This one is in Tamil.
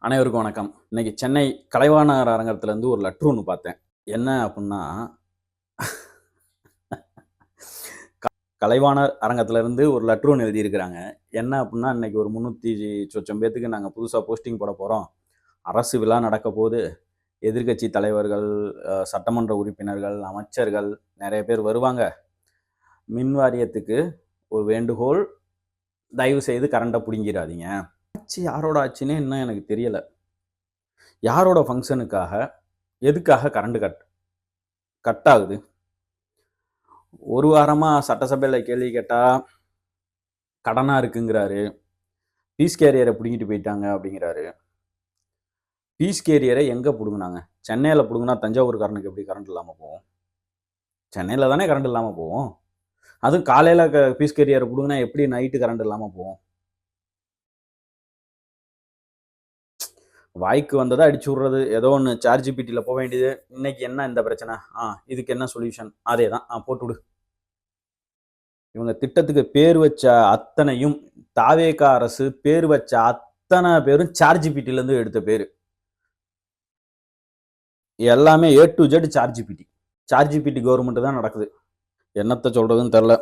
அனைவருக்கும் வணக்கம். இன்னைக்கு சென்னை கலைவாணர் அரங்கத்திலேருந்து ஒரு லெட்ரு ஒன்று பார்த்தேன். என்ன அப்புட்ன்னா, கலைவாணர் அரங்கத்திலேருந்து ஒரு லெட்ரு ஒன்று எழுதியிருக்கிறாங்க. என்ன அப்புட்ன்னா, இன்னைக்கு ஒரு 300 சொச்சம் பேத்துக்கு நாங்க புதுசா போஸ்டிங் போட போறோம். அரசு விழா நடக்க போது. எதிர்க்கட்சி தலைவர்கள், சட்டமன்ற உறுப்பினர்கள், அமைச்சர்கள் நெறைய பேர் வருவாங்க. மின் வாரியத்துக்கு ஒரு வேண்டுகோள், தயவு செய்து கரண்ட்ட புடுங்கிராதீங்க. ஆட்சி யாரோட ஆட்சின்னே இன்னும் எனக்கு தெரியல. யாரோட ஃபங்ஷனுக்காக, எதுக்காக கரண்ட் கட் ஆகுது? ஒரு வாரமா சட்டசபையில கேள்வி கேட்டா, கடனா இருக்குங்கிறாரு. பீஸ் கேரியர புடுங்கிட்டு போயிட்டாங்க அப்படிங்கிறாரு. பீஸ் கேரியர எங்க புடுங்குனாங்க? சென்னையில புடுங்குனா தஞ்சாவூர்காரனுக்கு எப்படி கரண்ட் இல்லாம போகும்? சென்னையில தானே கரண்ட் இல்லாம போகும். அதுவும் காலையில பீஸ் கேரியர புடுங்குனா எப்படி நைட்டு கரண்ட் இல்லாம போகும்? வாய்க்கு வந்தத அடிச்சு விடுறது. ஏதோ ஒண்ணு ChatGPTல போ வேண்டியது. இன்னைக்கு என்ன இந்த பிரச்சனை? இதுக்கு என்ன சொல்யூஷன்? அதேதான். போட்டுவிடு. இவங்க திட்டத்துக்கு பேர் வச்ச அத்தனையும் தாவேக அரசு பேர் வச்ச அத்தனை பேரும் ChatGPTல இருந்து எடுத்த பேரு. எல்லாமே A to Z ChatGPT. ChatGPT government தான் நடக்குது. என்னத்த சொல்றதுன்னு தெரியல.